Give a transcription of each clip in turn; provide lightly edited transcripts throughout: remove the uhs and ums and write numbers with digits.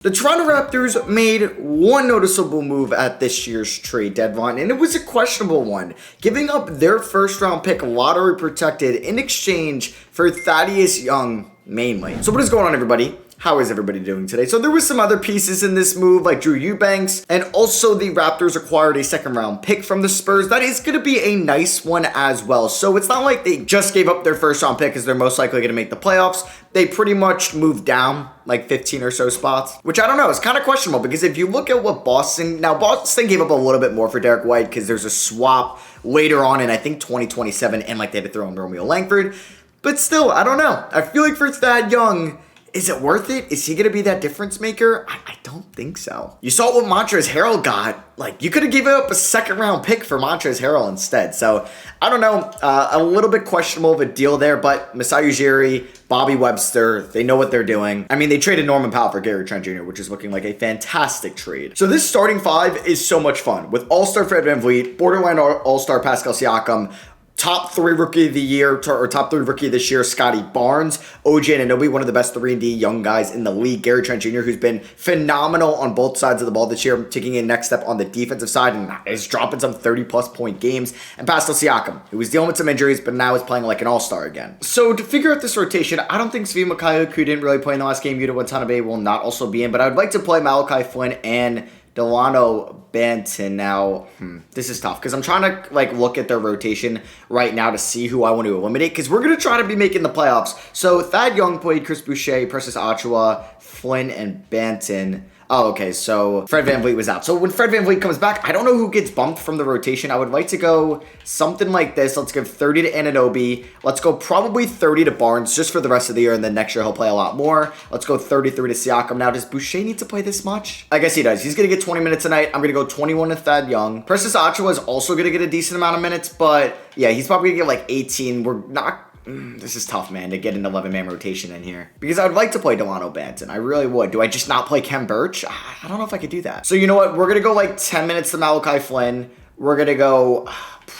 The Toronto Raptors made one noticeable move at this year's trade deadline, and it was a questionable one, giving up their first-round pick, lottery protected, in exchange for Thaddeus Young, mainly. So what is going on, everybody? How is everybody doing today? So there was some other pieces in this move, like Drew Eubanks, and also the Raptors acquired a second-round pick from the Spurs. That is going to be a nice one as well. So it's not like they just gave up their first-round pick because they're most likely going to make the playoffs. They pretty much moved down like 15 or so spots, which I don't know. It's kind of questionable because if you look at what Boston gave up a little bit more for Derek White because there's a swap later on in, I think, 2027, and like they had to throw in Romeo Langford. But still, I don't know. I feel like for Thad Young, is it worth it? Is he going to be that difference maker? I don't think so. You saw what Montrezl Harrell got. Like, you could have given up a second-round pick for Montrezl Harrell instead. So, I don't know. A little bit questionable of a deal there, but Masai Ujiri, Bobby Webster, they know what they're doing. I mean, they traded Norman Powell for Gary Trent Jr., which is looking like a fantastic trade. So, this starting five is so much fun. With All-Star Fred VanVleet, borderline All-Star Pascal Siakam, top 3 rookie of the year, or top 3 rookie this year, Scotty Barnes, OG Anunoby, one of the best 3-and-D young guys in the league, Gary Trent Jr., who's been phenomenal on both sides of the ball this year, taking a next step on the defensive side and is dropping some 30-plus point games, and Pascal Siakam, who was dealing with some injuries, but now is playing like an all-star again. So to figure out this rotation, I don't think Svi Mikhailiuk, who didn't really play in the last game, Yuta Watanabe will not also be in, but I would like to play Malachi Flynn and Delano Banton. Now, this is tough because I'm trying to look at their rotation right now to see who I want to eliminate because we're going to try to be making the playoffs. So Thad Young played Chris Boucher, Precious Achiuwa, Flynn, and Banton. Oh, okay, so Fred VanVleet was out. So when Fred VanVleet comes back, I don't know who gets bumped from the rotation. I would like to go something like this. Let's give 30 to Anunoby. Let's go probably 30 to Barnes just for the rest of the year, and then next year he'll play a lot more. Let's go 33 to Siakam. Now, does Boucher need to play this much? I guess he does. He's going to get 20 minutes tonight. I'm going to go 21 to Thad Young. Precious Achiuwa is also going to get a decent amount of minutes, but yeah, he's probably going to get 18. We're not... This is tough, man, to get an 11-man rotation in here. Because I would like to play Delano Banton. I really would. Do I just not play Kem Birch? I don't know if I could do that. So you know what? We're going to go 10 minutes to Malachi Flynn. We're going to go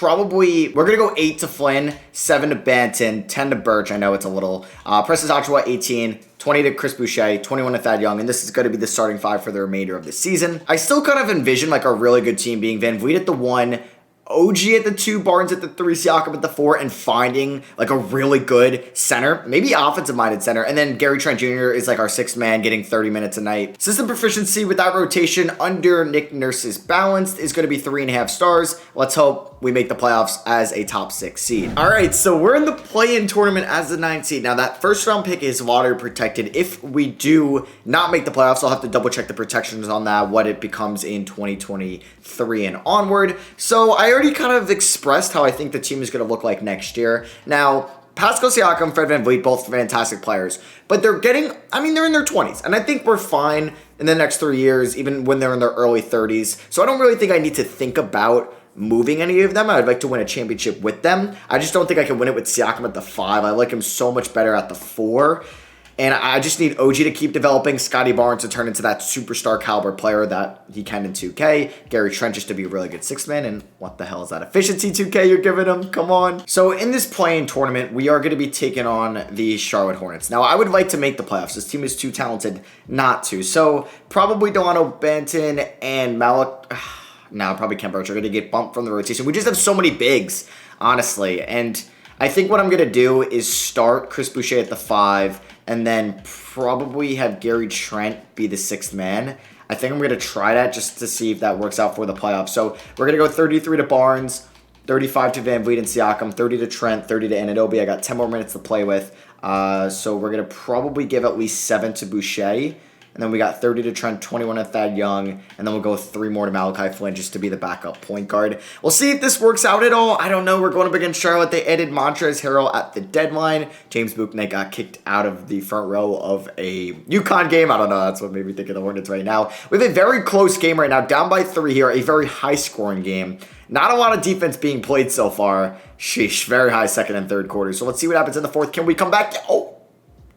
we're going to go 8 to Flynn, 7 to Banton, 10 to Birch. I know it's a little. Precious Achiuwa, 18. 20 to Chris Boucher, 21 to Thad Young, and this is going to be the starting 5 for the remainder of the season. I still kind of envision a really good team being VanVleet at the 1, OG at the 2, Barnes at the 3, Siakam at the 4, and finding a really good center, maybe offensive-minded center, and then Gary Trent Jr. is our 6th man getting 30 minutes a night. System proficiency with that rotation under Nick Nurse's balanced is going to be 3.5 stars. Let's hope we make the playoffs as a top 6 seed. All right, so we're in the play-in tournament as the 9th seed. Now, that first-round pick is lottery protected. If we do not make the playoffs, I'll have to double-check the protections on that, what it becomes in 2023 and onward. So I already kind of expressed how I think the team is going to look like next year. Now, Pascal Siakam, Fred VanVleet, both fantastic players, but they're in their 20s, and I think we're fine in the next 3 years, even when they're in their early 30s. So I don't really think I need to think about moving any of them. I'd like to win a championship with them. I just don't think I can win it with Siakam at the 5. I like him so much better at the 4. And I just need OG to keep developing, Scotty Barnes to turn into that superstar caliber player that he can in 2K, Gary Trent just to be a really good 6th man, and what the hell is that efficiency 2K you're giving him? Come on. So in this play-in tournament, we are going to be taking on the Charlotte Hornets. Now, I would like to make the playoffs. This team is too talented not to. So probably Delano Banton and probably Kem Birch are going to get bumped from the rotation. We just have so many bigs, honestly, and I think what I'm going to do is start Chris Boucher at the 5, and then probably have Gary Trent be the 6th man. I think I'm going to try that just to see if that works out for the playoffs. So we're going to go 33 to Barnes, 35 to VanVleet and Siakam, 30 to Trent, 30 to Anunoby. I got 10 more minutes to play with. So we're going to probably give at least 7 to Boucher. And then we got 30 to Trent, 21 to Thad Young, and then we'll go 3 more to Malachi Flynn just to be the backup point guard. We'll see if this works out at all. I don't know. We're going up against Charlotte. They added Montrezl Harrell at the deadline. James Bouknight got kicked out of the front row of a UConn game. I don't know. That's what made me think of the Hornets right now. We have a very close game right now, down by 3 here, a very high-scoring game. Not a lot of defense being played so far. Sheesh, very high second and third quarters. So let's see what happens in the 4th. Can we come back? Oh!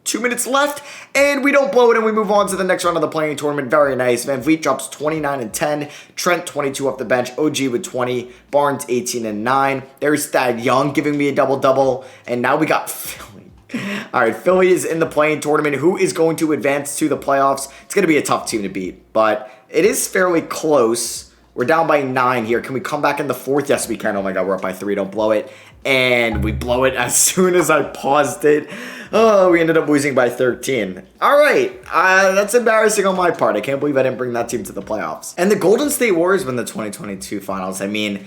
2 minutes left, and we don't blow it, and we move on to the next round of the play-in tournament. Very nice. VanVleet drops 29 and 10. Trent 22 off the bench. OG with 20. Barnes 18 and 9. There's Thad Young giving me a double-double, and now we got Philly. All right, Philly is in the play-in tournament. Who is going to advance to the playoffs? It's going to be a tough team to beat, but it is fairly close. We're down by 9 here. Can we come back in the fourth? Yes, we can. Oh my God, we're up by 3. Don't blow it. And we blow it as soon as I paused it. Oh, we ended up losing by 13. All right, that's embarrassing on my part. I can't believe I didn't bring that team to the playoffs. And the Golden State Warriors win the 2022 finals. I mean,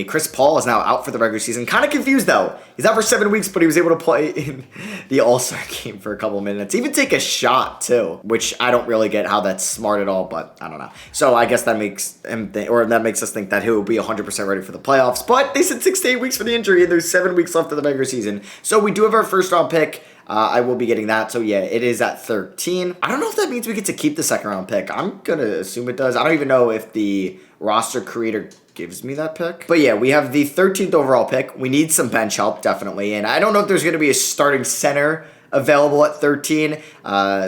Chris Paul is now out for the regular season. Kind of confused, though. He's out for 7 weeks, but he was able to play in the All-Star game for a couple minutes. Even take a shot, too, which I don't really get how that's smart at all, but I don't know. So I guess that makes that makes us think that he will be 100% ready for the playoffs. But they said 6 to 8 weeks for the injury, and there's 7 weeks left of the regular season. So we do have our first round pick. I will be getting that. So yeah, it is at 13. I don't know if that means we get to keep the second round pick. I'm going to assume it does. I don't even know if the roster creator gives me that pick. But yeah, we have the 13th overall pick. We need some bench help, definitely. And I don't know if there's going to be a starting center available at 13.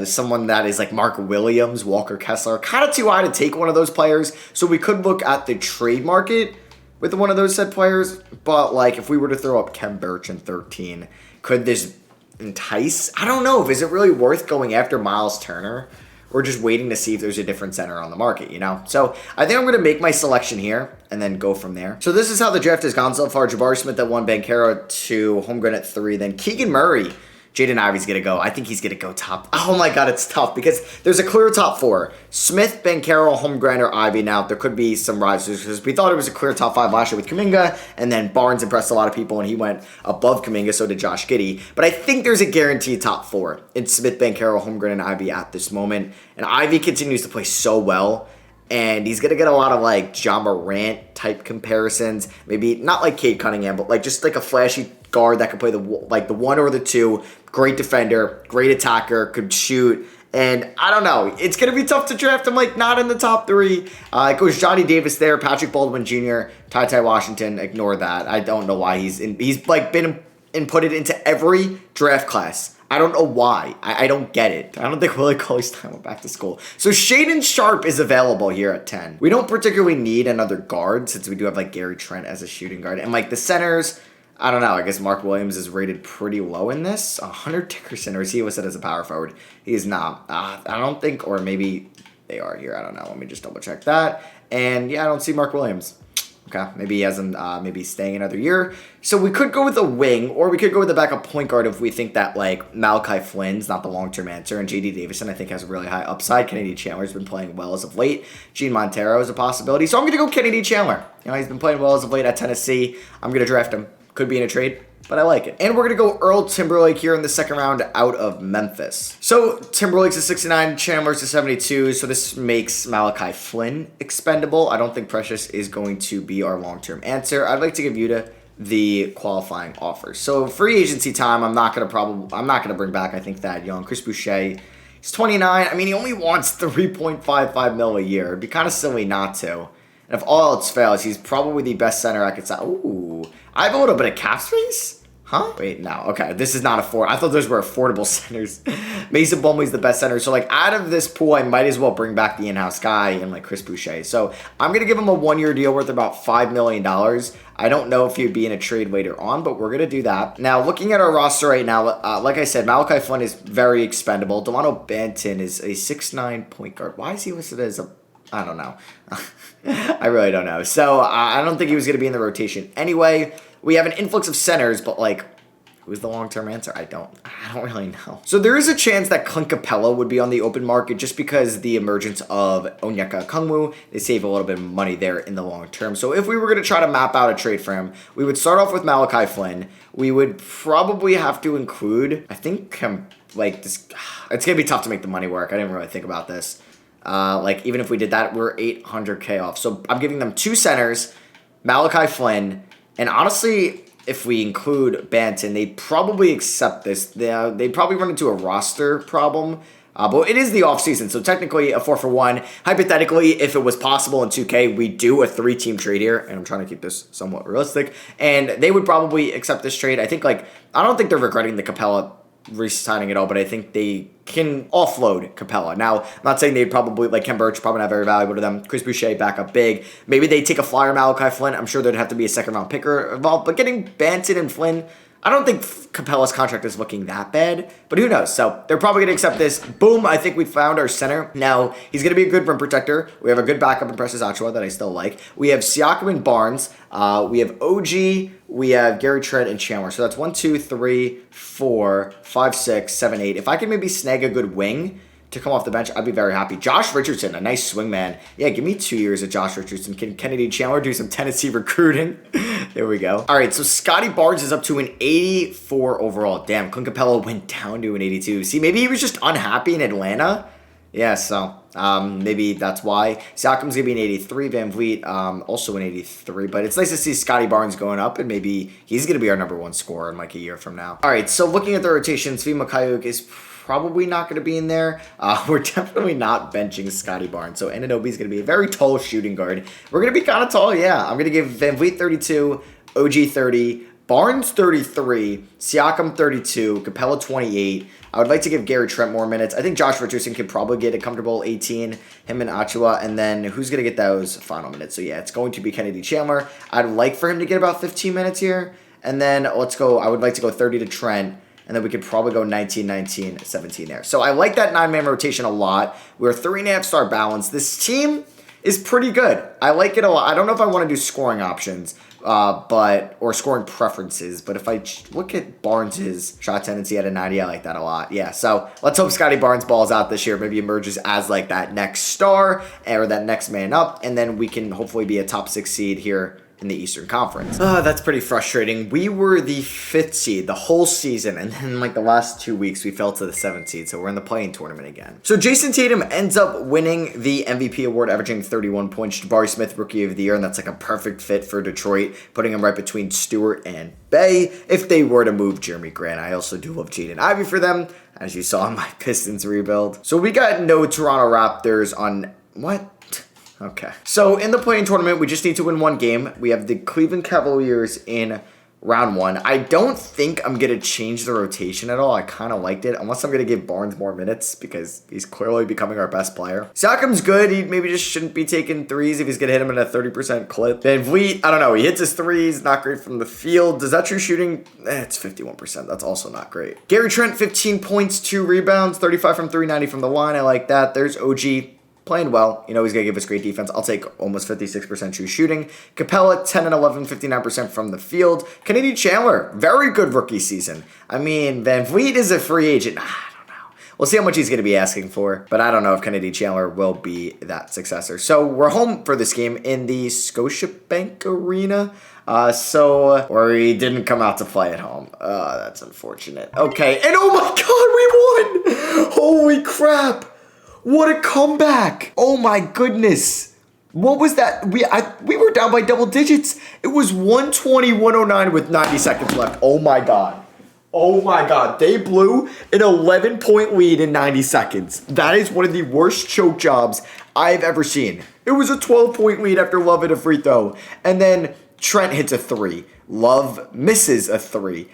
Someone that is like Mark Williams, Walker Kessler. Kind of too high to take one of those players. So we could look at the trade market with one of those said players. But like if we were to throw up Kem Birch in 13, could this entice? I don't know. Is it really worth going after Miles Turner or just waiting to see if there's a different center on the market, you know? So I think I'm going to make my selection here and then go from there. So this is how the draft has gone so far. Jabari Smith at 1, Banchero 2, Holmgren at 3, then Keegan Murray. Jaden Ivey's going to go. I think he's going to go top. Oh my God, it's tough because there's a clear top 4. Smith, Banchero, Holmgren, or Ivey. Now, there could be some rises because we thought it was a clear top 5 last year with Kuminga, and then Barnes impressed a lot of people and he went above Kuminga, so did Josh Giddey. But I think there's a guaranteed top 4. It's Smith, Banchero, Holmgren, and Ivey at this moment. And Ivey continues to play so well. And he's going to get a lot of like John Morant type comparisons. Maybe not like Cade Cunningham, but like just like a flashy guard that could play the 1 or the 2. Great defender, great attacker, could shoot. And I don't know. It's going to be tough to draft him like not in the top 3. It goes Johnny Davis there, Patrick Baldwin Jr., Ty Washington. Ignore that. I don't know why he's like been inputted into every draft class. I don't know why. I don't get it. I don't think Willie Cauley's time went back to school. So Shaedon Sharpe is available here at 10. We don't particularly need another guard since we do have like Gary Trent as a shooting guard. And like the centers, I don't know. I guess Mark Williams is rated pretty low in this. Hunter Dickerson, or is he listed as a power forward? He is not. I don't think, or maybe they are here. I don't know. Let me just double check that. And yeah, I don't see Mark Williams. Okay, maybe he hasn't, maybe staying another year. So we could go with a wing, or we could go with a backup point guard if we think that, like, Malachi Flynn's not the long-term answer, and J.D. Davison, I think, has a really high upside. Kennedy Chandler's been playing well as of late. Gene Montero is a possibility. So I'm going to go Kennedy Chandler. You know, he's been playing well as of late at Tennessee. I'm going to draft him. Could be in a trade, but I like it. And we're going to go Earl Timberlake here in the second round out of Memphis. So Timberlake's a 69, Chandler's a 72, so this makes Malachi Flynn expendable. I don't think Precious is going to be our long-term answer. I'd like to give Yuta the qualifying offers. So free agency time, I'm not going to bring back, I think, Thad Young. Chris Boucher, he's 29. I mean, he only wants $3.55 mil a year. It'd be kind of silly not to. And if all else fails, he's probably the best center I could sign. Ooh, I have a little bit of cap space? Huh? Wait, no. Okay, this is not I thought those were affordable centers. Mason Plumlee's the best center. So, like, out of this pool, I might as well bring back the in-house guy and, like, Chris Boucher. So, I'm going to give him a 1-year deal worth about $5 million. I don't know if he'd be in a trade later on, but we're going to do that. Now, looking at our roster right now, like I said, Malachi Flynn is very expendable. Delano Banton is a 6'9" point guard. Why is he listed as a... I don't know. I really don't know. So, I don't think he was going to be in the rotation anyway. We have an influx of centers, but, like, who's the long-term answer? I don't really know. So there is a chance that Clint Capella would be on the open market just because the emergence of Onyeka Okongwu, they save a little bit of money there in the long term. So if we were going to try to map out a trade for him, we would start off with Malachi Flynn. We would probably have to include, I think, this. It's going to be tough to make the money work. I didn't really think about this. Like, even if we did that, we're $800K off. So I'm giving them 2 centers, Malachi Flynn, and honestly, if we include Banton, they'd probably accept this. They'd probably run into a roster problem. But it is the offseason, so technically a 4-for-1. Hypothetically, if it was possible in 2K, we do a 3-team trade here, and I'm trying to keep this somewhat realistic, and they would probably accept this trade. I don't think they're regretting the Capella re-signing it all, but I think they can offload Capella. Now, I'm not saying they'd probably, like Kem Birch, probably not very valuable to them. Chris Boucher back up big. Maybe they take a flyer Malachi Flynn. I'm sure there'd have to be a second-round picker involved, but getting Banton and Flynn, I don't think Capella's contract is looking that bad, but who knows? So they're probably going to accept this. Boom, I think we found our center. Now, he's going to be a good rim protector. We have a good backup in Precious Achiuwa that I still like. We have Siakam and Barnes. We have OG. We have Gary Trent and Chandler. So that's 1, 2, 3, 4, 5, 6, 7, 8. If I can maybe snag a good wing to come off the bench, I'd be very happy. Josh Richardson, a nice swingman. Yeah, give me 2 years of Josh Richardson. Can Kennedy Chandler do some Tennessee recruiting? There we go. All right, so Scotty Barnes is up to an 84 overall. Damn, Clint Capella went down to an 82. See, maybe he was just unhappy in Atlanta. Yeah, so maybe that's why. Siakam's going to be an 83. Van Vliet, also an 83. But it's nice to see Scotty Barnes going up, and maybe he's going to be our #1 scorer in like a year from now. All right, so looking at the rotation, Svi Mikhailiuk is probably not going to be in there. We're definitely not benching Scotty Barnes. So Anunoby's going to be a very tall shooting guard. We're going to be kind of tall, yeah. I'm going to give Van Vliet 32, OG 30, Barnes 33, Siakam 32, Capella 28. I would like to give Gary Trent more minutes. I think Josh Richardson could probably get a comfortable 18, him and Achiuwa, and then who's going to get those final minutes? So yeah, it's going to be Kennedy Chandler. I'd like for him to get about 15 minutes here, and then let's go, I would like to go 30 to Trent, and then we could probably go 19, 19, 17 there. So I like that 9-man rotation a lot. We're 3.5-star balance. This team is pretty good. I like it a lot. I don't know if I want to do scoring options, or scoring preferences. But if I look at Barnes's shot tendency at a 90, I like that a lot. Yeah, so let's hope Scotty Barnes balls out this year. Maybe emerges as like that next star or that next man up. And then we can hopefully be a top 6 seed here in the Eastern Conference. That's pretty frustrating. We were the 5th seed the whole season, and then like the last 2 weeks we fell to the 7th seed, so we're in the play-in tournament again. So Jason Tatum ends up winning the MVP award, averaging 31 points. Jabari Smith Rookie of the Year, and that's like a perfect fit for Detroit, putting him right between Stewart and Bay if they were to move Jeremy Grant. I also do love Jaden Ivey for them, as you saw in my Pistons rebuild. So we got no Toronto Raptors on what? Okay. So in the play-in tournament, we just need to win 1 game. We have the Cleveland Cavaliers in round 1. I don't think I'm going to change the rotation at all. I kind of liked it, unless I'm going to give Barnes more minutes because he's clearly becoming our best player. Siakam's good. He maybe just shouldn't be taking threes if he's going to hit him at a 30% clip. Van Vliet, I don't know. He hits his threes. Not great from the field. Does that true shooting? It's 51%. That's also not great. Gary Trent, 15 points, 2 rebounds, 35 from 3, 90 from the line. I like that. There's OG. Playing well. You know he's going to give us great defense. I'll take almost 56% true shooting. Capella, 10 and 11, 59% from the field. Kennedy Chandler, very good rookie season. I mean, Van Vliet is a free agent. I don't know. We'll see how much he's going to be asking for, but I don't know if Kennedy Chandler will be that successor. So we're home for this game in the Scotiabank Arena. Or he didn't come out to play at home. That's unfortunate. Okay, and oh my god, we won! Holy crap! What a comeback! Oh my goodness. What was that? We were down by double digits. It was 120-109 with 90 seconds left. Oh my god. Oh my god. They blew an 11-point lead in 90 seconds. That is one of the worst choke jobs I've ever seen. It was a 12-point lead after Love hit a free throw. And then Trent hits a 3. Love misses a 3.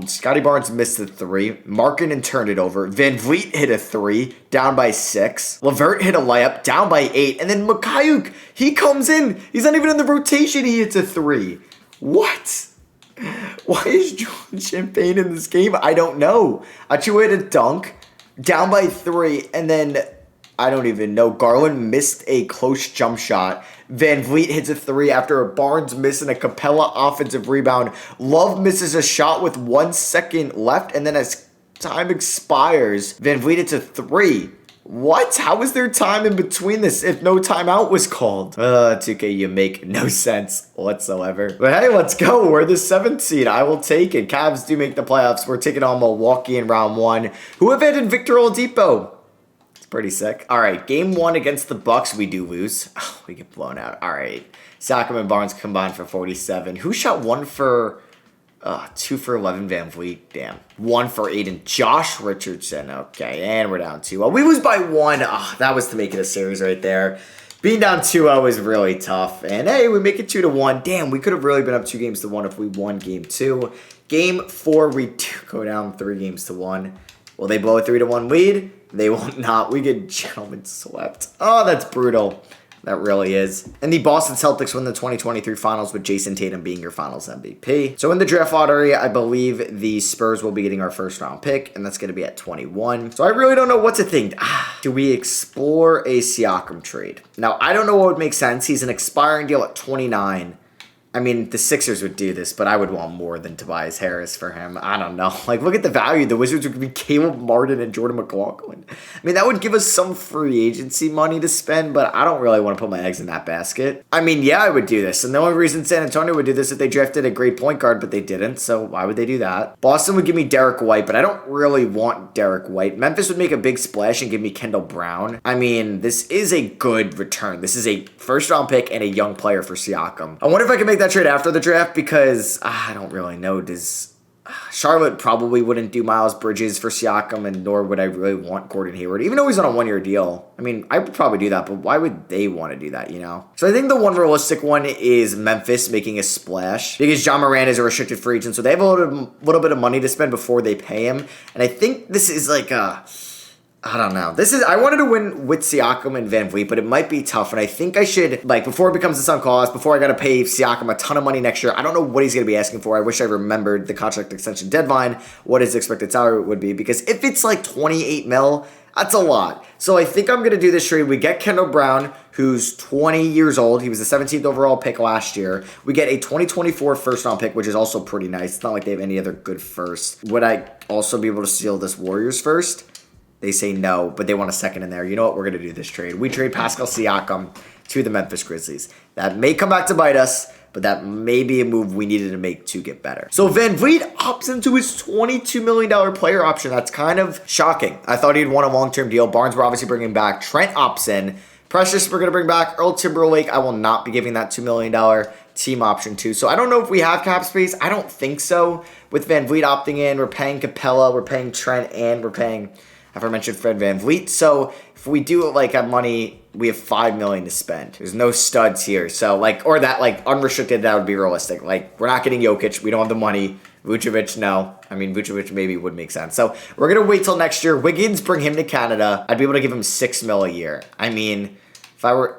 Scotty Barnes missed a 3. Markkanen turned it over. Van Vliet hit a 3, down by 6. LeVert hit a layup, down by 8. And then Mikhailiuk, he comes in. He's not even in the rotation. He hits a 3. What? Why is Jordan Champagne in this game? I don't know. Achiuwa hit a dunk, down by 3. And then, I don't even know. Garland missed a close jump shot. Van Vliet hits a 3 after a Barnes miss and a Capella offensive rebound. Love misses a shot with 1 second left, and then as time expires, Van Vliet hits a 3. What? How is there time in between this if no timeout was called? 2K, you make no sense whatsoever. But hey, let's go. We're the 7th seed. I will take it. Cavs do make the playoffs. We're taking on Milwaukee in round 1. Who have added Victor Oladipo? Pretty sick. All right, game 1 against the Bucks, we do lose. Oh, we get blown out. All right, Siakam and Barnes combined for 47. Who shot 1 for 2 for 11? Van Vliet. Damn. 1 for 8 and Josh Richardson. Okay, and we're down 2. We lose by 1. Oh, that was to make it a series right there. Being down 2-0 is really tough. And hey, we make it 2-1. Damn, we could have really been up 2 games to 1 if we won game 2. Game 4, we do go down 3 games to 1. Will they blow a 3-1 lead? They will not. We get gentlemen swept. Oh, that's brutal. That really is. And the Boston Celtics win the 2023 finals with Jason Tatum being your finals MVP. So in the draft lottery, I believe the Spurs will be getting our first round pick, and that's going to be at 21. So I really don't know what to think. Do we explore a Siakam trade? Now, I don't know what would make sense. He's an expiring deal at 29. I mean, the Sixers would do this, but I would want more than Tobias Harris for him. I don't know. Like, look at the value. The Wizards would be Caleb Martin and Jordan McLaughlin. I mean, that would give us some free agency money to spend, but I don't really want to put my eggs in that basket. I mean, yeah, I would do this. And the only reason San Antonio would do this is if they drafted a great point guard, but they didn't. So why would they do that? Boston would give me Derek White, but I don't really want Derek White. Memphis would make a big splash and give me Kendall Brown. I mean, this is a good return. This is a first-round pick and a young player for Siakam. I wonder if I can make that trade after the draft because I don't really know. Charlotte probably wouldn't do Miles Bridges for Siakam, and nor would I really want Gordon Hayward, even though he's on a one-year deal. I mean, I would probably do that, but why would they want to do that, you know? So I think the one realistic one is Memphis making a splash because John Moran is a restricted free agent, so they have a little bit of money to spend before they pay him. And I think this is like I don't know. I wanted to win with Siakam and Van Vliet, but it might be tough. And I think I should, before it becomes a sunk cost, before I got to pay Siakam a ton of money next year, I don't know what he's going to be asking for. I wish I remembered the contract extension deadline, what his expected salary would be. Because if it's like 28 mil, that's a lot. So I think I'm going to do this trade. We get Kendall Brown, who's 20 years old. He was the 17th overall pick last year. We get a 2024 first-round pick, which is also pretty nice. It's not like they have any other good first. Would I also be able to steal this Warriors first? They say no, but they want a second in there. You know what? We're going to do this trade. We trade Pascal Siakam to the Memphis Grizzlies. That may come back to bite us, but that may be a move we needed to make to get better. So Van Vliet opts into his $22 million player option. That's kind of shocking. I thought he'd want a long-term deal. Barnes, we're obviously bringing back. Trent opts in. Precious, we're going to bring back. Earl Timberlake, I will not be giving that $2 million team option to. So I don't know if we have cap space. I don't think so. With Van Vliet opting in, we're paying Capella, we're paying Trent, and we're paying aforementioned Fred Van Vliet. So if we do have money, we have $5 million to spend. There's no studs here. So unrestricted, that would be realistic. We're not getting Jokic. We don't have the money. Vucevic, no. I mean, Vucevic maybe would make sense. So we're going to wait till next year. Wiggins, bring him to Canada. I'd be able to give him $6 million a year. I mean, if I were...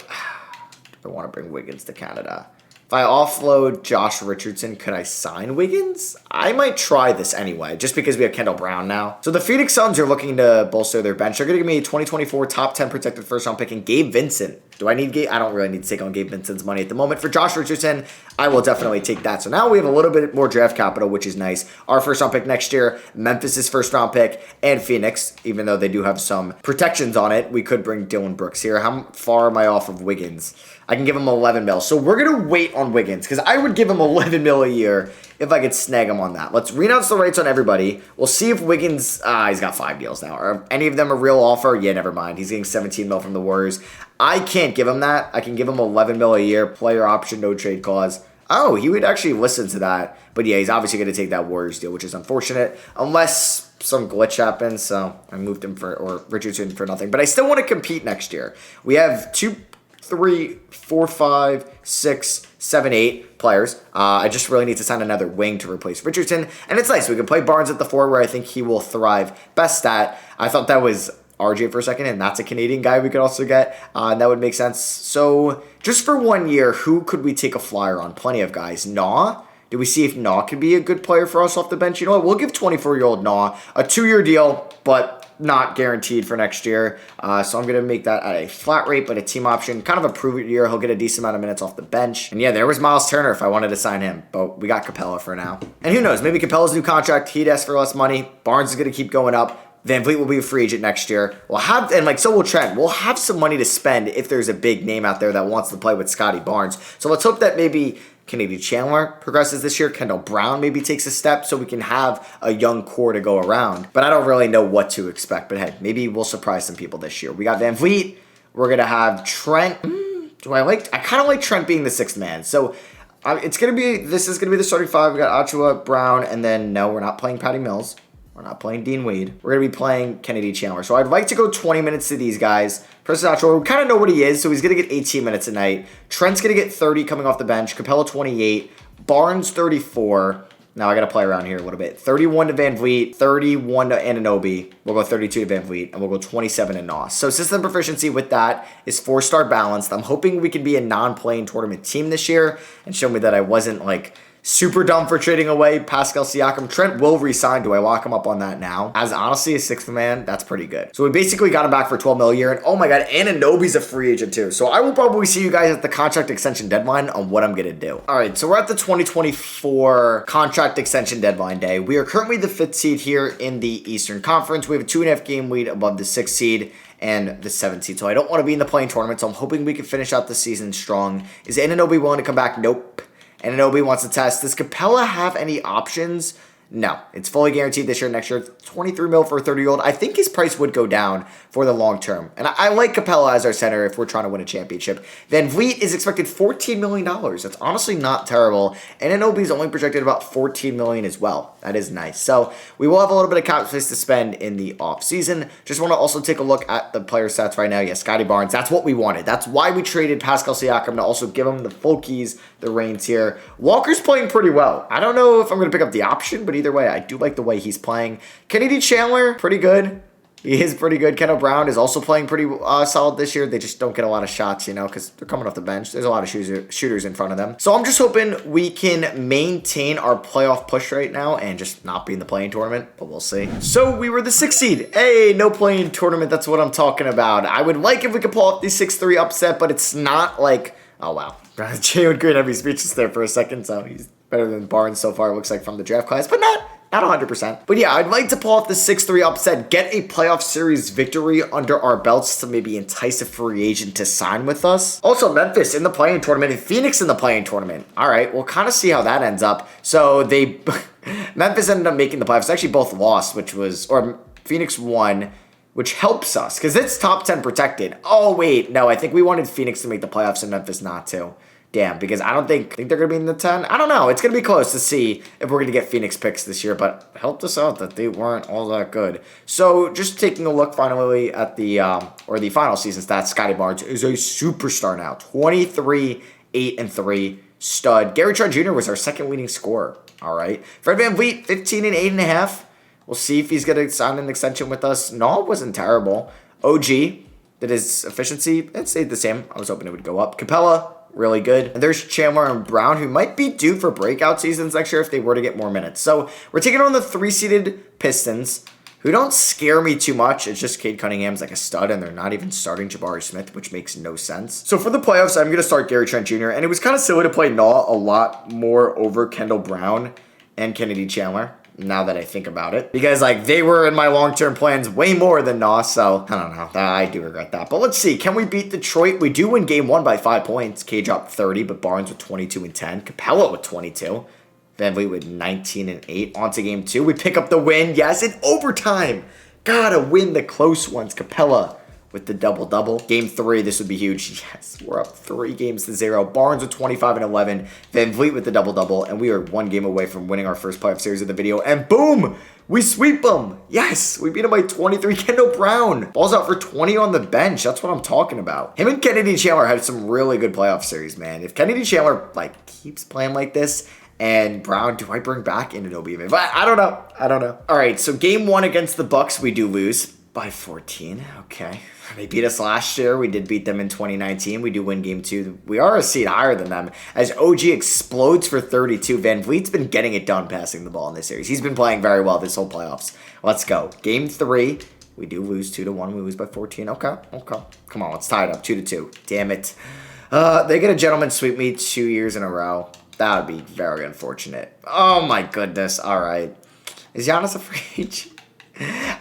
I want to bring Wiggins to Canada. If I offload Josh Richardson, could I sign Wiggins? I might try this anyway, just because we have Kendall Brown now. So the Phoenix Suns are looking to bolster their bench. They're going to give me a 2024 top 10 protected first-round pick and Gabe Vincent. Do I need Gabe? I don't really need to take on Gabe Vincent's money at the moment. For Josh Richardson, I will definitely take that. So now we have a little bit more draft capital, which is nice. Our first-round pick next year, Memphis' first-round pick, and Phoenix, even though they do have some protections on it. We could bring Dylan Brooks here. How far am I off of Wiggins? I can give him 11 mil. So we're going to wait on Wiggins because I would give him 11 mil a year if I could snag him on that. Let's renounce the rights on everybody. We'll see if Wiggins, he's got 5 deals now. Are any of them a real offer? Yeah, never mind. He's getting 17 mil from the Warriors. I can't give him that. I can give him 11 mil a year, player option, no trade clause. Oh, he would actually listen to that. But yeah, he's obviously going to take that Warriors deal, which is unfortunate. Unless some glitch happens. So I moved him or Richardson for nothing. But I still want to compete next year. We have 2, 3, 4, 5, 6, 7, 8 players. I just really need to sign another wing to replace Richardson. And it's nice. We can play Barnes at the 4 where I think he will thrive. Best stat. I thought that was RJ for a second, and that's a Canadian guy we could also get. And that would make sense. So just for 1 year, who could we take a flyer on? Plenty of guys. Nah. Do we see if Nah could be a good player for us off the bench? You know what? We'll give 24-year-old Nah a 2-year deal, but not guaranteed for next year. So I'm going to make that at a flat rate, but a team option. Kind of a prove it year. He'll get a decent amount of minutes off the bench. And yeah, there was Miles Turner if I wanted to sign him. But we got Capella for now. And who knows? Maybe Capella's new contract. He'd ask for less money. Barnes is going to keep going up. Van Vliet will be a free agent next year. So will Trent. We'll have some money to spend if there's a big name out there that wants to play with Scotty Barnes. So let's hope that maybe Kennedy Chandler progresses this year. Kendall Brown maybe takes a step so we can have a young core to go around. But I don't really know what to expect. But hey, maybe we'll surprise some people this year. We got Van Vliet. We're going to have Trent. I kind of like Trent being the 6th man. So this is going to be the starting 5. We got Achua, Brown, and then no, we're not playing Patty Mills. We're not playing Dean Wade. We're going to be playing Kennedy Chandler. So I'd like to go 20 minutes to these guys. Preston Achua, we kind of know what he is, so he's going to get 18 minutes a night. Trent's going to get 30 coming off the bench. Capella 28. Barnes 34. And Now I got to play around here a little bit. 31 to Van Vliet, 31 to Anunoby. We'll go 32 to Van Vliet, and we'll go 27 to Noss. So system proficiency with that is 4-star balanced. I'm hoping we can be a non-playing tournament team this year and show me that I wasn't like super dumb for trading away Pascal Siakam. Trent will resign. Do I lock him up on that now? As honestly a 6th man, that's pretty good. So we basically got him back for $12 million a year. And oh my God, Anunoby's a free agent too. So I will probably see you guys at the contract extension deadline on what I'm going to do. All right, so we're at the 2024 contract extension deadline day. We are currently the 5th seed here in the Eastern Conference. We have a 2.5 game lead above the 6th seed and the 7th seed. So I don't want to be in the playing tournament. So I'm hoping we can finish out the season strong. Is Anunoby willing to come back? Nope. Anunoby wants to test. Does Capella have any options? No. It's fully guaranteed this year, next year. 23 mil for a 30-year-old. I think his price would go down for the long term. And I like Capella as our center if we're trying to win a championship. Van Vliet is expected $14 million. That's honestly not terrible. And Anunoby is only projected about $14 million as well. That is nice. So we will have a little bit of cap space to spend in the offseason. Just want to also take a look at the player stats right now. Yeah, Scotty Barnes. That's what we wanted. That's why we traded Pascal Siakam to also give him the full keys, the reins here. Walker's playing pretty well. I don't know if I'm going to pick up the option, but either way, I do like the way he's playing. Kennedy Chandler, pretty good. He is pretty good. Kendall Brown is also playing pretty solid this year. They just don't get a lot of shots, you know, because they're coming off the bench. There's a lot of shooters in front of them. So I'm just hoping we can maintain our playoff push right now and just not be in the playing tournament, but we'll see. So we were the 6th seed. Hey, no playing tournament. That's what I'm talking about. I would like if we could pull off the 6-3 upset, but it's not like, oh, wow. Jalen Green had me speechless there for a second, so he's better than Barnes so far, it looks like, from the draft class, but not 100%. But yeah, I'd like to pull off the 6-3 upset, get a playoff series victory under our belts to maybe entice a free agent to sign with us. Also, Memphis in the playing tournament and Phoenix in the playing tournament. All right, we'll kind of see how that ends up. So Memphis ended up making the playoffs. Actually, both lost, or Phoenix won, which helps us because it's top 10 protected. Oh, wait, no, I think we wanted Phoenix to make the playoffs and Memphis not to. Damn, because I don't think they're going to be in the 10. I don't know. It's going to be close to see if we're going to get Phoenix picks this year, but helped us out that they weren't all that good. So just taking a look finally at the final season stats, Scotty Barnes is a superstar now. 23, 8, and 3 stud. Gary Trent Jr. was our second leading scorer. All right. Fred VanVleet, 15 and 8.5. We'll see if he's going to sign an extension with us. No, it wasn't terrible. OG, did his efficiency, it stayed the same. I was hoping it would go up. Capella, really good. And there's Chandler and Brown, who might be due for breakout seasons next year if they were to get more minutes. So we're taking on the 3-seeded Pistons, who don't scare me too much. It's just Cade Cunningham's like a stud, and they're not even starting Jabari Smith, which makes no sense. So for the playoffs, I'm going to start Gary Trent Jr., and it was kind of silly to play Naw a lot more over Kendall Brown and Kennedy Chandler, now that I think about it, because like they were in my long-term plans way more than Naw, so I don't know. I do regret that. But let's see. Can we beat Detroit? We do win game 1 by 5 points. K dropped 30, but Barnes with 22 and 10. Capella with 22. VanVleet with 19 and 8. On to game 2. We pick up the win. Yes, in overtime. Gotta win the close ones. Capella with the double-double. Game 3, this would be huge. Yes, we're up 3-0. Barnes with 25 and 11. VanVleet with the double-double. And we are 1 game away from winning our first playoff series of the video. And boom! We sweep them. Yes, we beat him by 23. Kendall Brown balls out for 20 on the bench. That's what I'm talking about. Him and Kennedy Chandler had some really good playoff series, man. If Kennedy Chandler like keeps playing like this, and Brown, do I bring back Anunoby? But I don't know. All right, so game 1 against the Bucks, we do lose by 14. Okay. They beat us last year. We did beat them in 2019. We do win game 2. We are a seed higher than them as OG explodes for 32. VanVleet's been getting it done passing the ball in this series. He's been playing very well this whole playoffs. Let's go. Game 3. We do lose 2-1. We lose by 14. Okay. Come on, let's tie it up. 2-2. Damn it. They get a gentleman sweep me 2 years in a row. That would be very unfortunate. Oh my goodness. All right. Is Giannis a free agent?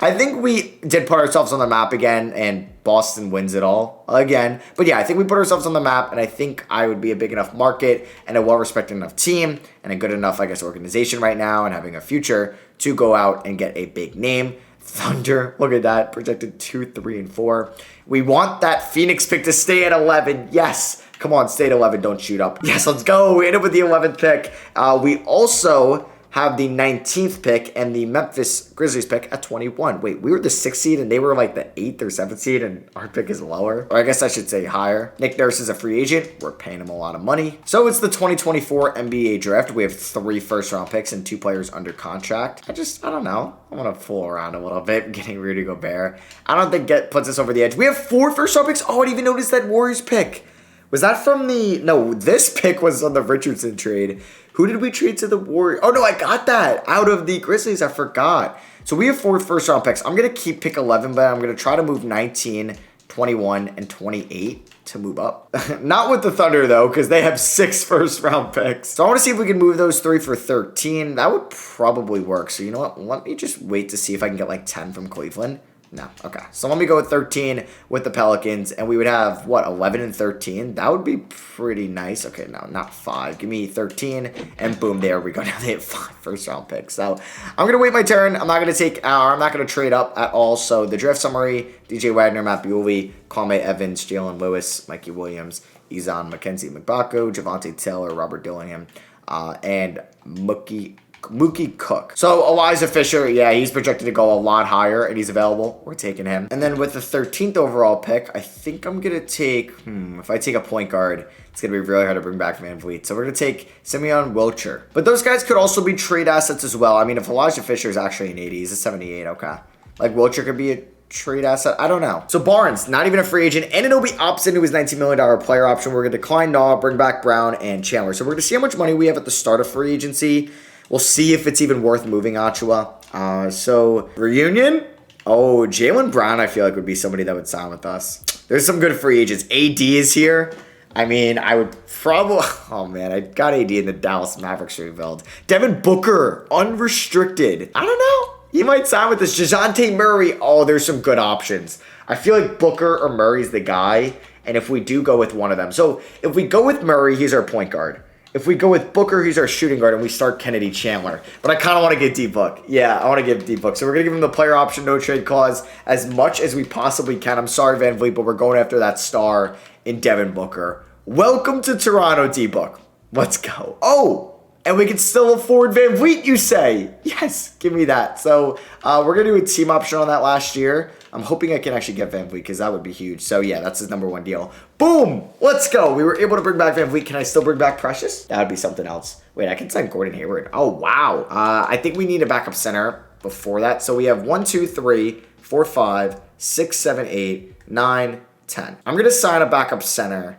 I think we did put ourselves on the map again, and Boston wins it all again. But yeah, I think we put ourselves on the map, and I think I would be a big enough market and a well-respected enough team and a good enough, I guess, organization right now and having a future to go out and get a big name. Thunder, look at that, projected 2, 3, and 4. We want that Phoenix pick to stay at 11. Yes. Come on, stay at 11. Don't shoot up. Yes, let's go. We ended up with the 11th pick. We also have the 19th pick and the Memphis Grizzlies pick at 21. Wait, we were the 6th seed and they were like the 8th or 7th seed and our pick is lower. Or I guess I should say higher. Nick Nurse is a free agent. We're paying him a lot of money. So it's the 2024 NBA draft. We have 3 first-round picks and 2 players under contract. I don't know. I want to fool around a little bit getting Rudy Gobert. I don't think puts us over the edge. We have 4 first-round picks. Oh, I didn't even notice that Warriors pick. Was that from no, this pick was on the Richardson trade. Who did we trade to the Warriors? Oh, no, I got that out of the Grizzlies. I forgot. So we have 4 first-round picks. I'm going to keep pick 11, but I'm going to try to move 19, 21, and 28 to move up. Not with the Thunder, though, because they have 6 first-round picks. So I want to see if we can move those 3 for 13. That would probably work. So you know what? Let me just wait to see if I can get like 10 from Cleveland. No. Okay. So let me go with 13 with the Pelicans, and we would have, what, 11 and 13? That would be pretty nice. Okay, no, not 5. Give me 13, and boom, there we go. Now they have 5 first-round picks. So I'm going to wait my turn. I'm not going to trade up at all. So the draft summary, DJ Wagner, Matt Bewley, Kwame Evans, Jalen Lewis, Mikey Williams, Ezon, Mackenzie McBako, Javante Taylor, Robert Dillingham, and Mookie Cook. So Elijah Fisher, yeah, he's projected to go a lot higher, and he's available. We're taking him. And then with the 13th overall pick, I think I'm going to take, if I take a point guard, it's going to be really hard to bring back Van Vliet. So we're going to take Simeon Wilcher. But those guys could also be trade assets as well. I mean, if Elijah Fisher is actually an 80, he's a 78, okay. Like Wilcher could be a trade asset. I don't know. So Barnes, not even a free agent. Anunoby opts into his $19 million player option. We're going to decline Naw, bring back Brown, and Chandler. So we're going to see how much money we have at the start of free agency. We'll see if it's even worth moving Achua. So, reunion? Oh, Jaylen Brown, I feel like, would be somebody that would sign with us. There's some good free agents. AD is here. I mean, I would probably... Oh, man, I got AD in the Dallas Mavericks rebuild. Devin Booker, unrestricted. I don't know. He might sign with us. DeJounte Murray. Oh, there's some good options. I feel like Booker or Murray's the guy. And if we do go with one of them... So, if we go with Murray, he's our point guard. If we go with Booker, he's our shooting guard, and we start Kennedy Chandler. But I kind of want to get D-Book. Yeah, I want to give D-Book. So we're going to give him the player option, no trade clause, as much as we possibly can. I'm sorry, Van Vliet, but we're going after that star in Devin Booker. Welcome to Toronto, D-Book. Let's go. Oh, and we can still afford Van Vliet, you say? Yes, give me that. So we're going to do a team option on that last year. I'm hoping I can actually get Van Vliet because that would be huge. So, yeah, that's his number 1 deal. Boom! Let's go. We were able to bring back Van Vliet. Can I still bring back Precious? That would be something else. Wait, I can sign Gordon Hayward. Oh, wow. I think we need a backup center before that. So, we have 1, 2, 3, 4, 5, 6, 7, 8, 9, 10. I'm going to sign a backup center.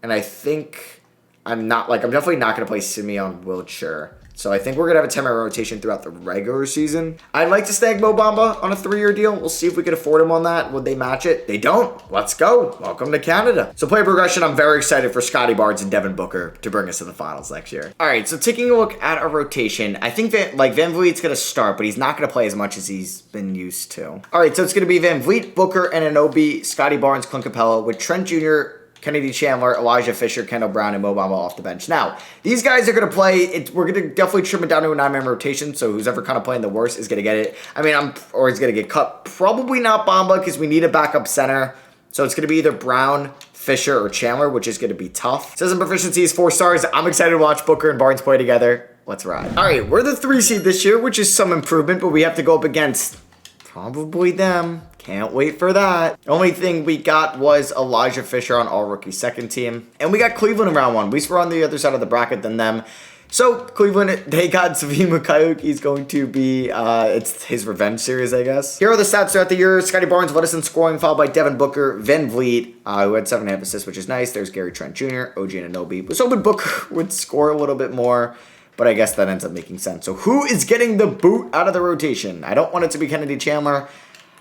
And I think I'm definitely not going to play Simeon Wilcher. So I think we're going to have a 10-man rotation throughout the regular season. I'd like to snag Mo Bamba on a 3-year deal. We'll see if we can afford him on that. Would they match it? They don't. Let's go. Welcome to Canada. So player progression, I'm very excited for Scotty Barnes and Devin Booker to bring us to the finals next year. All right, so taking a look at our rotation, I think Van Vliet's going to start, but he's not going to play as much as he's been used to. All right, so it's going to be Van Vliet, Booker, and Anunoby, Scotty Barnes, Clint Capella, with Trent Jr., Kennedy Chandler, Elijah Fisher, Kendall Brown, and Mo Bamba off the bench. Now, these guys are going to play. We're going to definitely trim it down to a 9-man rotation, so who's ever kind of playing the worst is going to get it. I mean, or he's going to get cut. Probably not Bamba because we need a backup center. So it's going to be either Brown, Fisher, or Chandler, which is going to be tough. Says in proficiency is 4 stars. I'm excited to watch Booker and Barnes play together. Let's ride. All right, we're the 3 seed this year, which is some improvement, but we have to go up against probably them. Can't wait for that. The only thing we got was Elijah Fisher on all-rookie second team. And we got Cleveland in round 1. At least we're on the other side of the bracket than them. So, Cleveland, they got Savim Mikhailiuk. He's going to be, it's his revenge series, I guess. Here are the stats throughout the year. Scotty Barnes led us in scoring, followed by Devin Booker, Van Vliet, who had 7.5 assists, which is nice. There's Gary Trent Jr., OG Anunoby. So, Booker would score a little bit more. But I guess that ends up making sense. So, who is getting the boot out of the rotation? I don't want it to be Kennedy Chandler.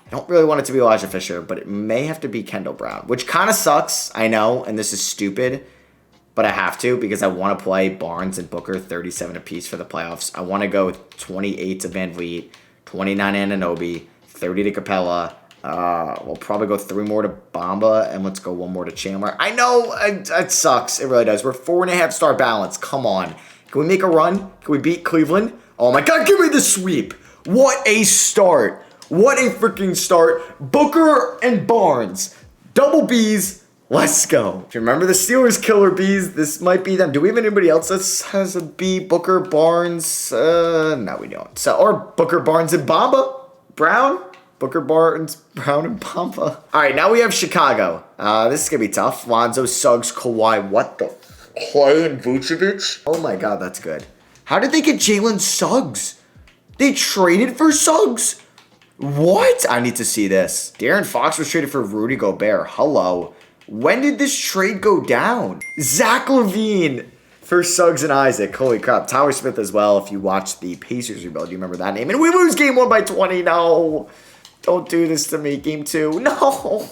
I don't really want it to be Elijah Fisher, but it may have to be Kendall Brown, which kind of sucks, I know, and this is stupid, but I have to because I want to play Barnes and Booker 37 apiece for the playoffs. I want to go 28 to Van Vliet, 29 to Anunoby, 30 to Capella. We'll probably go 3 more to Bamba, and let's go 1 more to Chandler. I know, it sucks. It really does. We're 4.5-star balance. Come on. Can we make a run? Can we beat Cleveland? Oh, my God, give me the sweep. What a start. What a freaking start. Booker and Barnes. Double B's. Let's go. If you remember the Steelers killer bees, this might be them. Do we have anybody else that has a B? Booker, Barnes? No, we don't. So, or Booker, Barnes, and Bamba? Brown? Booker, Barnes, Brown, and Bamba. All right, now we have Chicago. This is going to be tough. Lonzo, Suggs, Kawhi. What the? Clay and Vucevic? Oh my God, that's good. How did they get Jalen Suggs? They traded for Suggs? What? I need to see this. De'Aaron Fox was traded for Rudy Gobert. Hello. When did this trade go down? Zach LaVine for Suggs and Isaac. Holy crap. Tyler Smith as well. If you watch the Pacers rebuild, you remember that name. And we lose game 1 by 20. No. Don't do this to me. Game 2. No.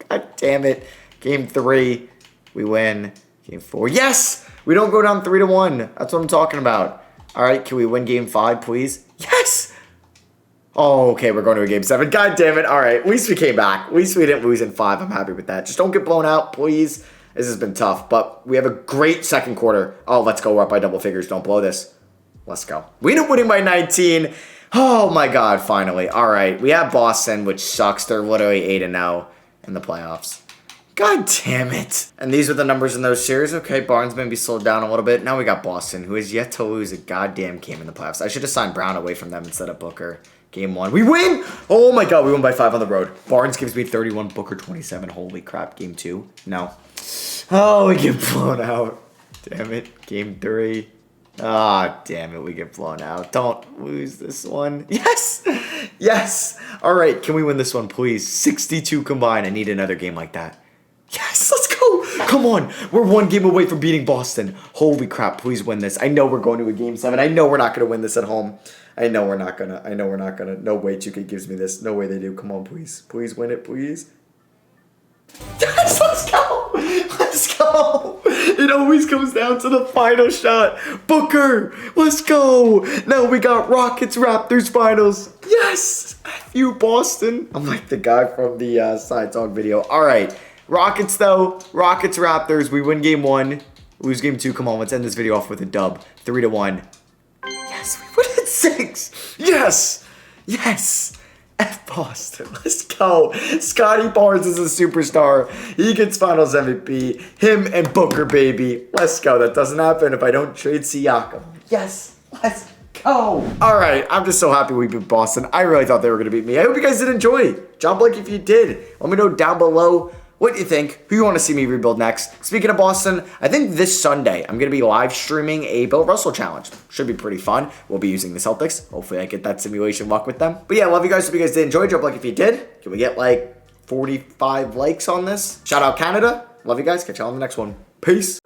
God damn it. Game 3. We win. Game 4. Yes. We don't go down 3-1. That's what I'm talking about. All right. Can we win game 5, please? Yes. Oh, okay, we're going to a game 7. God damn it. All right, at least we came back. At least we didn't lose in 5. I'm happy with that. Just don't get blown out, please. This has been tough, but we have a great second quarter. Oh, let's go. We're up by double figures. Don't blow this. Let's go. We end up winning by 19. Oh, my God, finally. All right, we have Boston, which sucks. They're literally 8-0 in the playoffs. God damn it. And these are the numbers in those series. Okay, Barnes maybe slowed down a little bit. Now we got Boston, who has yet to lose a goddamn game in the playoffs. I should have signed Brown away from them instead of Booker. Game 1. We win! Oh my God, we won by 5 on the road. Barnes gives me 31, Booker 27. Holy crap. Game 2. No. Oh, we get blown out. Damn it. Game 3. Ah, damn it. We get blown out. Don't lose this one. Yes! Yes! All right, can we win this one, please? 62 combined. I need another game like that. Yes, let's go. Come on. We're 1 game away from beating Boston. Holy crap. Please win this. I know we're going to a game 7. I know we're not going to win this at home. I know we're not gonna. No way 2K gives me this. No way they do. Come on, please. Please win it, please. Yes, let's go. Let's go. It always comes down to the final shot. Booker, let's go. Now we got Rockets Raptors finals. Yes. F you, Boston. I'm like the guy from the Side Talk video. All right. Rockets, though. Rockets Raptors. We win game 1. Lose game 2. Come on, let's end this video off with a dub. 3-1. Yes, we win at 6. Yes. Yes. F Boston. Let's go. Scotty Barnes is a superstar. He gets finals MVP. Him and Booker, baby. Let's go. That doesn't happen if I don't trade Siakam. Yes. Let's go. All right. I'm just so happy we beat Boston. I really thought they were going to beat me. I hope you guys did enjoy. Drop a like if you did. Let me know down below what you think, who you want to see me rebuild next. Speaking of Boston, I think this Sunday, I'm going to be live streaming a Bill Russell challenge. Should be pretty fun. We'll be using the Celtics. Hopefully I get that simulation luck with them. But yeah, love you guys. Hope you guys did enjoy. Drop a like if you did. Can we get like 45 likes on this? Shout out Canada. Love you guys. Catch y'all on the next one. Peace.